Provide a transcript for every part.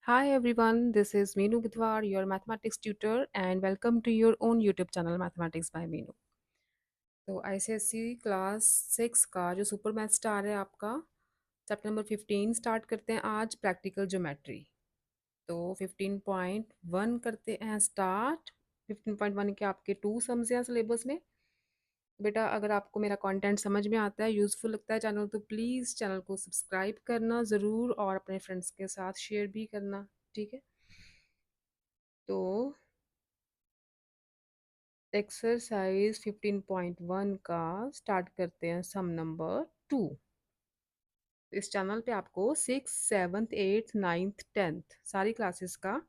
Hi everyone, this is Meenu Budhwar, your mathematics tutor, and welcome to your own YouTube channel Mathematics by Meenu. तो ICSE class 6 का जो super math star है आपका chapter number 15 start करते हैं आज practical geometry. तो 15.1 करते हैं स्टार्ट। 15.1 के आपके 2 सम्स हैं सिलेबस में। बेटा अगर आपको मेरा कंटेंट समझ में आता है, यूज़फुल लगता है चैनल, तो प्लीज़ चैनल को सब्सक्राइब करना ज़रूर और अपने फ्रेंड्स के साथ शेयर भी करना, ठीक है। तो एक्सरसाइज 15.1 का स्टार्ट करते हैं सम नंबर 2। इस चैनल पे आपको 6, 7, 8, 9, 10 सारी क्लासेस का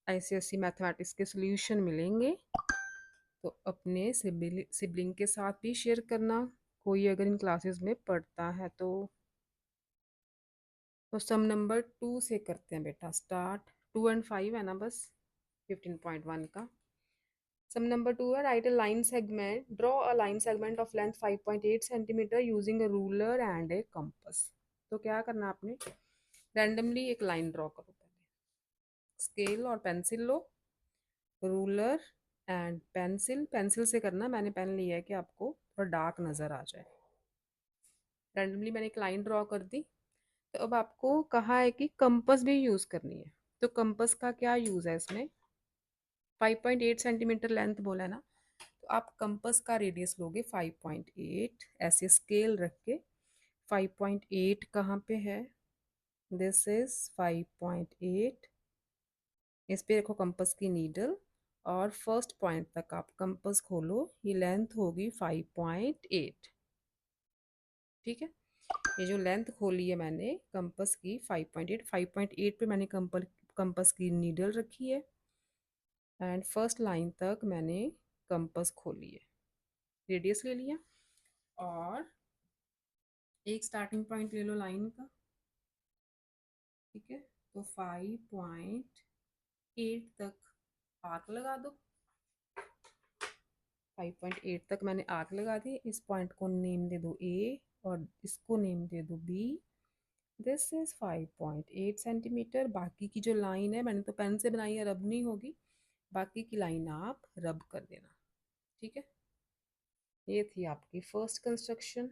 आईसीएसई मैथमेटिक्स के सॉल्यूशन मिलेंगे। तो अपने सिबलिंग के साथ भी शेयर करना, कोई अगर इन क्लासेस में पढ़ता है तो सम नंबर 2 से करते हैं बेटा स्टार्ट। 2 एंड 5 है ना बस 15.1 का। Sum number 2 है write a line segment, draw a line segment of length 5.8 centimeter using a ruler and a compass। तो क्या करना आपने, रैंडमली एक लाइन ड्रॉ करो। पहले स्केल और pencil low, ruler and pencil. Pencil से करना, मैंने पेन लिया है कि आपको थोड़ा डार्क नज़र आ जाए। रैंडमली मैंने एक लाइन ड्रॉ कर दी। तो अब आपको कहा है कि कंपस भी यूज़ करनी है। तो कंपस का क्या यूज़ है इसमें, 5.8 सेंटीमीटर लेंथ बोला है ना, तो आप कंपस का रेडियस लोगे 5.8, ऐसे स्केल रख के 5.8 कहाँ पे है, दिस इज 5.8। इस पे रखो कंपस की नीडल और फर्स्ट पॉइंट तक आप कंपस खोलो, ये लेंथ होगी 5.8। ठीक है, ये जो लेंथ खोली है मैंने कंपस की 5.8, 5.8 पे मैंने कंपस की नीडल रखी है एंड फर्स्ट लाइन तक मैंने कंपस खोली है, रेडियस ले लिया और एक स्टार्टिंग पॉइंट ले लो लाइन का। ठीक है, तो 5.8 तक आर्क लगा दो। 5.8 तक मैंने आर्क लगा दी। इस पॉइंट को नेम दे दो ए और इसको नेम दे दो बी। This is 5.8 centimetre. बाकी की जो लाइन है मैंने तो पेन से बनाई है, रब नहीं होगी, बाकी की लाइन आप रब कर देना। ठीक है, ये थी आपकी फर्स्ट कंस्ट्रक्शन।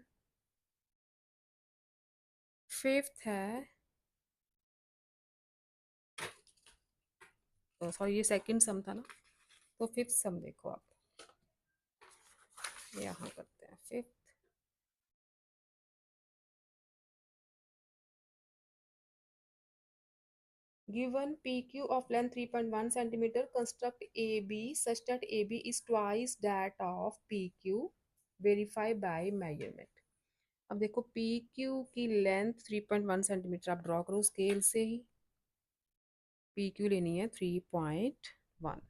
फिफ्थ है, सॉरी ये सेकंड सम था ना, तो फिफ्थ सम देखो आप, यहाँ करते हैं fifth. Given PQ of length 3.1 centimeter, construct AB such that AB is twice that of PQ. Verify by measurement। अब देखो PQ की लेंथ 3.1 सेंटीमीटर आप ड्रॉ करो स्केल से ही। PQ लेनी है 3.1,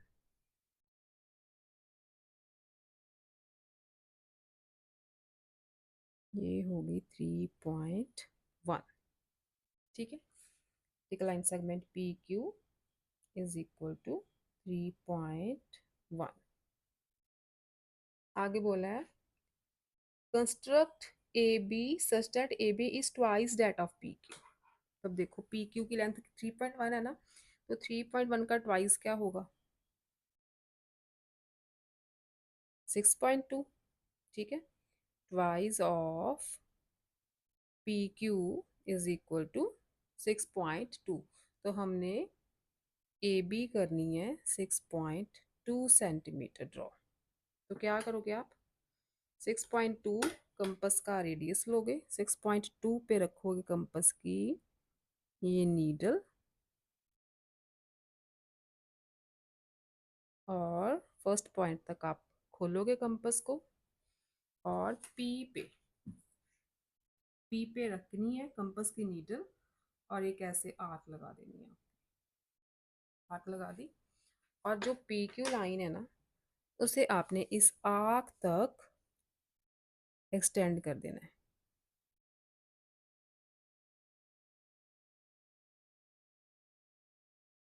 ये होगी 3.1। ठीक है, एक line segment PQ is equal to 3.1। आगे बोला है construct A B such that A B is twice that of P Q. तब देखो पी क्यू की लेंथ 3.1 है ना, तो 3.1 का ट्वाइस क्या होगा, 6.2। ठीक है, twice of P Q is equal to 6.2। तो हमने ए बी करनी है 6.2 सेंटीमीटर ड्रॉ। तो क्या करोगे आप, 6.2 कंपस का रेडियस लोगे, 6.2 पे रखोगे कंपस की ये नीडल और फर्स्ट पॉइंट तक आप खोलोगे कंपस को और पी पे रखनी है कंपस की नीडल और एक ऐसे आर्क लगा देनी है। आर्क लगा दी और जो पी क्यू लाइन है ना, उसे आपने इस आर्क तक एक्सटेंड कर देना है।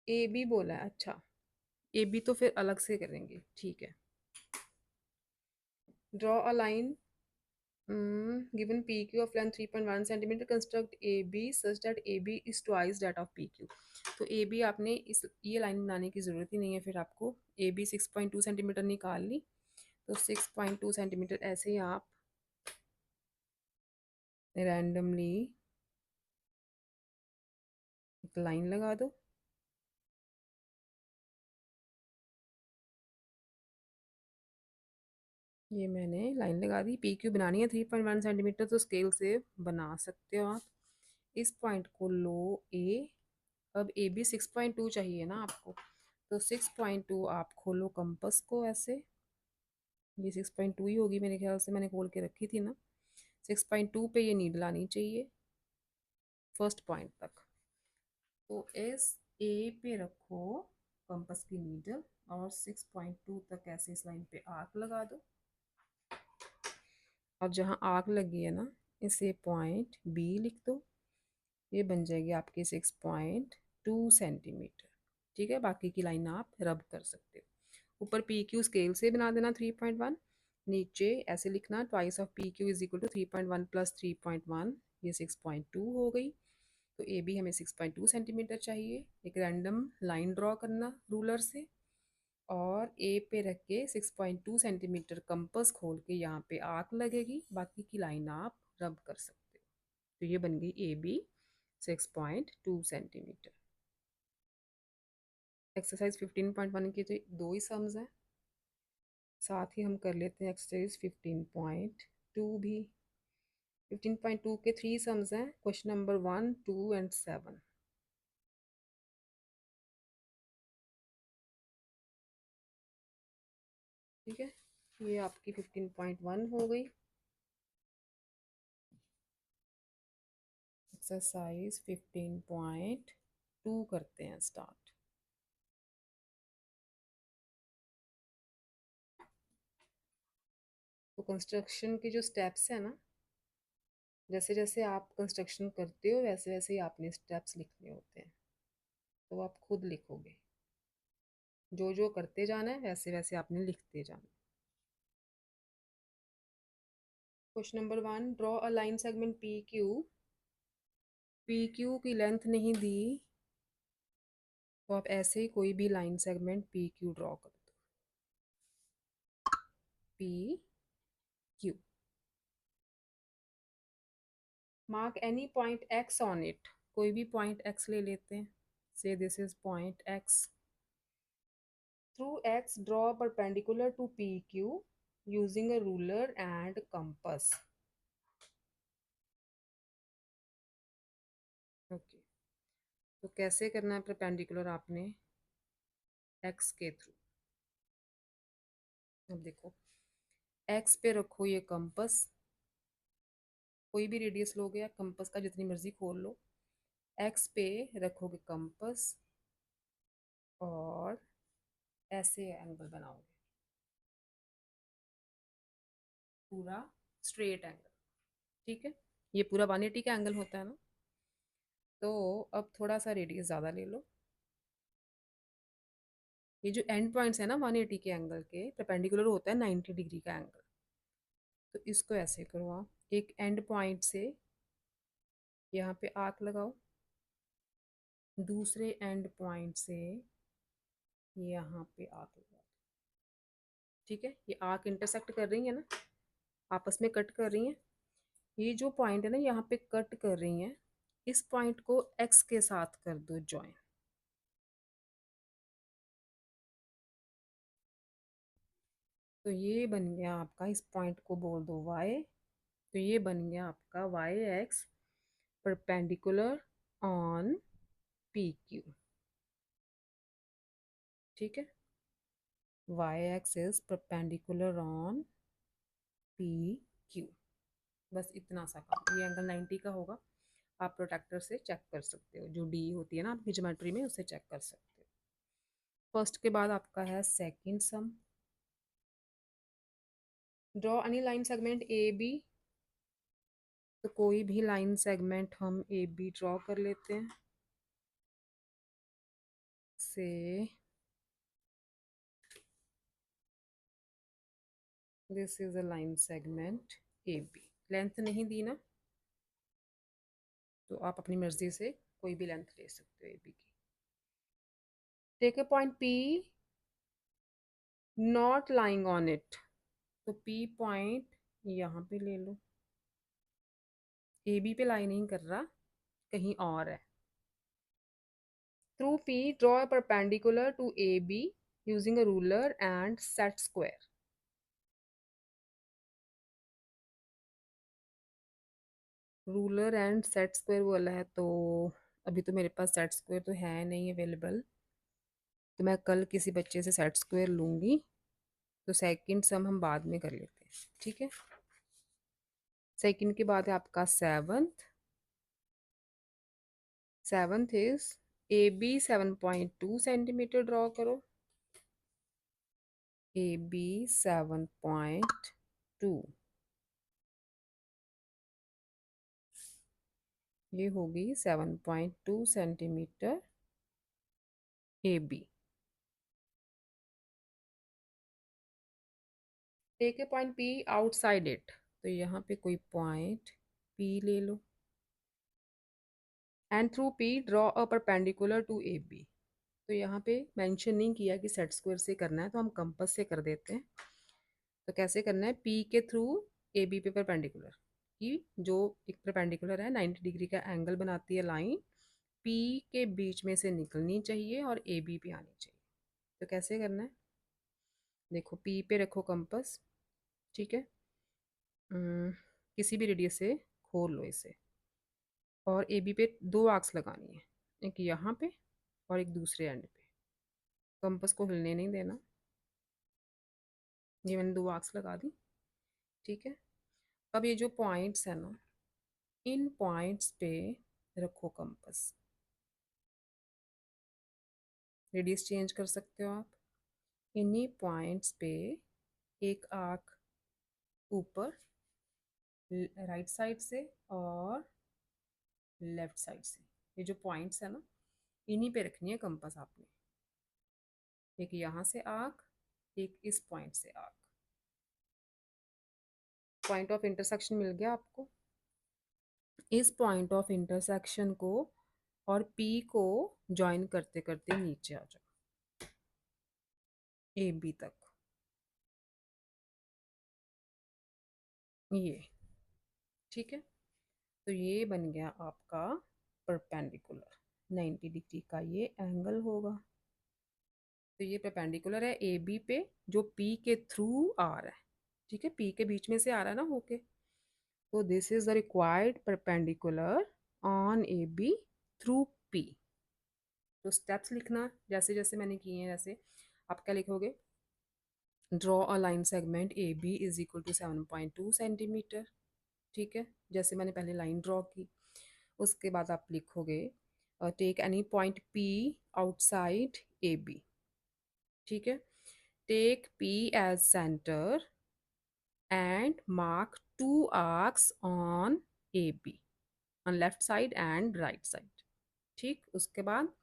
ए बी बोला है, अच्छा ए बी तो फिर अलग से करेंगे। ठीक है, draw a line Given PQ of length 3.1 centimeter, construct AB such that AB is twice that of PQ. तो AB आपने इस ये लाइन बनाने की ज़रूरत ही नहीं है, फिर आपको AB 6.2 सेंटीमीटर निकाल ली, तो 6.2 सेंटीमीटर ऐसे ही आप रैंडमली एक लाइन लगा दो। ये मैंने लाइन लगा दी। PQ बनानी है 3.1 सेंटीमीटर, तो स्केल से बना सकते हो आप। इस पॉइंट को लो A। अब AB 6.2 चाहिए ना आपको, तो 6.2 आप खोलो कंपस को ऐसे। ये 6.2 ही होगी मेरे ख्याल से, मैंने खोल के रखी थी ना। 6.2 पे ये नीडल आनी चाहिए फर्स्ट पॉइंट तक। तो इस A पे रखो कंपस की नीडल और 6.2 तक ऐसे इस लाइन पे आर्क लगा दो। और जहाँ आर्क लगी है ना, इसे पॉइंट B लिख दो। ये बन जाएगी आपकी 6.2 सेंटीमीटर। ठीक है, बाकी की लाइन आप रब कर सकते हो। ऊपर PQ स्केल से बना देना 3.1, नीचे ऐसे लिखना twice of PQ is equal to 3.1 plus 3.1, ये 6.2 हो गई। तो AB हमें 6.2 सेंटीमीटर चाहिए। एक रैंडम लाइन ड्रॉ करना रूलर से और A पे रख के 6.2 सेंटीमीटर कंपास खोल के यहाँ पे आर्क लगेगी, बाकी की लाइन आप रब कर सकते हो। तो ये बन गई AB 6.2 सेंटीमीटर। एक्सरसाइज 15.1 के तो दो ही सम्स हैं, साथ ही हम कर लेते हैं एक्सरसाइज 15.2 भी। 15.2 के 3 सम्स हैं, क्वेश्चन नंबर 1, 2 एंड 7। ठीक है, ये आपकी 15.1 हो गई। एक्सरसाइज 15.2 करते हैं स्टार्ट। तो कंस्ट्रक्शन के जो स्टेप्स हैं ना, जैसे जैसे आप कंस्ट्रक्शन करते हो वैसे वैसे ही आपने स्टेप्स लिखने होते हैं, तो आप खुद लिखोगे। जो जो करते जाना है वैसे वैसे आपने लिखते जाना। Question number 1, draw a line segment PQ। PQ की लेंथ नहीं दी, तो आप ऐसे ही कोई भी लाइन सेगमेंट PQ ड्रॉ कर दो। PQ। Mark any point X on it. कोई भी पॉइंट X ले लेते हैं, say this is point X। Through X draw perpendicular to PQ using a ruler and compass. Okay, तो कैसे करना है परपेंडिकुलर आपने X के थ्रू। अब देखो, X पे रखो ये कंपास, कोई भी रेडियस लोगे या कंपास का जितनी मर्जी खोल लो। X पे रखोगे कंपास और ऐसे एंगल बनाओगे, पूरा स्ट्रेट एंगल। ठीक है, ये पूरा 180 का एंगल होता है ना, तो अब थोड़ा सा रेडियस ज़्यादा ले लो। ये जो एंड पॉइंट्स है ना 180 के एंगल के, परपेंडिकुलर होता है 90 डिग्री का एंगल। तो इसको ऐसे करो, आप एक एंड पॉइंट से यहाँ पे आर्क लगाओ, दूसरे एंड पॉइंट से यहाँ पे आर्क लगाओ। ठीक है, ये आर्क इंटरसेक्ट कर रही है ना, आपस में कट कर रही हैं। ये जो पॉइंट है ना यहाँ पे कट कर रही हैं, इस पॉइंट को X के साथ कर दो ज्वाइन। तो ये बन गया आपका, इस पॉइंट को बोल दो Y। तो ये बन गया आपका YX परपेंडिकुलर ऑन PQ। ठीक है, YX is perpendicular on PQ। बस इतना सा काम। ये एंगल 90 का होगा, आप प्रोटेक्टर से चेक कर सकते हो, जो D होती है ना आपकी ज्योमेट्री में, उससे चेक कर सकते हो। फर्स्ट के बाद आपका है सेकंड सम। Draw any line segment AB। तो कोई भी लाइन सेगमेंट हम AB ड्रॉ कर लेते हैं। Say this is a line segment AB। Length नहीं दी ना, तो आप अपनी मर्जी से कोई भी लेंथ ले सकते हो ए बी की। Take a point P not lying on it, तो पी पॉइंट यहाँ पे ले लो, ए बी पे लाई नहीं कर रहा, कहीं और है। Through P draw a perpendicular to AB using a ruler and set square। Ruler and set square बोला है, तो अभी तो मेरे पास सेट स्क्वायर तो है नहीं अवेलेबल, तो मैं कल किसी बच्चे से सेट स्क्वायर लूँगी, तो सेकंड सम हम बाद में कर लेते हैं, ठीक है। सेकंड के बाद है आपका seventh. Seventh is A B 7.2 centimetre draw करो, ए बी 7.2, ये होगी 7.2 centimetre A B. Take a point P outside it, तो यहाँ पे कोई पॉइंट पी ले लो, and through P draw a perpendicular to A B. तो यहाँ पे मेंशन नहीं किया कि सेट स्क्वायर से करना है, तो हम कंपास से कर देते हैं। तो कैसे करना है, पी के थ्रू ए बी पे परपेंडिकुलर, कि जो एक परपेंडिकुलर है 90 डिग्री का एंगल बनाती है लाइन, पी के बीच में से निकलनी चाहिए और ए बी पे आनी चाहिए। तो कैसे करना है, देखो पी पे रखो कंपास, ठीक है। किसी भी रेडियस से खोल लो इसे, और ए बी पे दो आर्क्स लगानी है, एक यहाँ पे और एक दूसरे एंड पे। कंपास को हिलने नहीं देना, ये मैंने दो आर्क्स लगा दी, ठीक है। अब ये जो पॉइंट्स है ना, इन पॉइंट्स पे रखो कंपास, रेडियस चेंज कर सकते हो आप। इन्हीं पॉइंट्स पे एक आर्क ऊपर राइट साइड से और लेफ्ट साइड से, ये जो पॉइंट्स है ना, इन्हीं पे रखनी है कंपास आपने। एक यहाँ से आर्क, एक इस पॉइंट से आर्क, पॉइंट ऑफ इंटरसेक्शन मिल गया आपको। इस पॉइंट ऑफ इंटरसेक्शन को और पी को ज्वाइन करते करते नीचे आ जाओ ए बी तक, ये ठीक है। तो ये बन गया आपका परपेंडिकुलर, 90 डिग्री का ये एंगल होगा। तो ये परपेंडिकुलर है ए बी पे, जो पी के थ्रू आ रहा है, ठीक है, पी के बीच में से आ रहा है ना होके। तो this is the required perpendicular on A B through P. तो स्टेप्स लिखना जैसे जैसे मैंने किए हैं वैसे। आप क्या लिखोगे, draw a line segment A B is equal to 7.2 centimetre, ठीक है, जैसे मैंने पहले लाइन ड्रॉ की। उसके बाद आप लिखोगे take any point P outside A B, ठीक है। Take P as centre and mark two arcs on A B, on left side and right side, ठीक। उसके बाद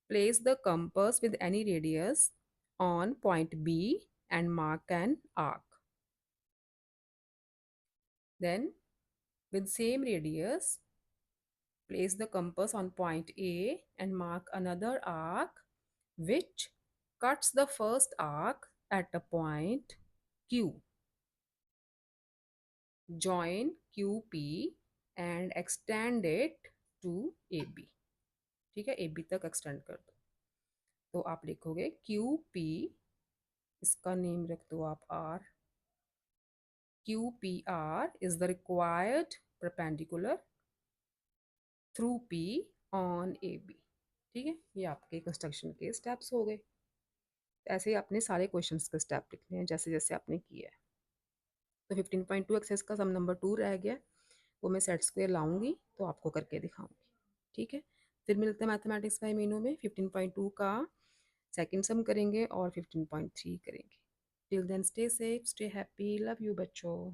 place the compass with any radius on point B and mark an arc. Then with same radius, place the compass on point A and mark another arc which cuts the first arc at a point Q. Join QP and extend it to AB, ठीक है, AB तक extend कर दो। तो आप लिखोगे QP, इसका name रख दो आप R, QPR is the required perpendicular through P on AB, ठीक है। ये आपके कंस्ट्रक्शन के स्टेप्स हो गए। ऐसे ही आपने सारे क्वेश्चंस के स्टेप लिखने हैं जैसे जैसे आपने किया है। तो 15.2 एक्सरसाइज का सम नंबर 2 रह गया, वो मैं सेट स्क्वायर लाऊंगी तो आपको करके दिखाऊंगी, ठीक है। फिर मिलते हैं मैथमेटिक्स बाय मीनू में, 15.2 का सेकंड सम करेंगे और 15.3 करेंगे। Till then stay safe, stay happy, love you बच्चों।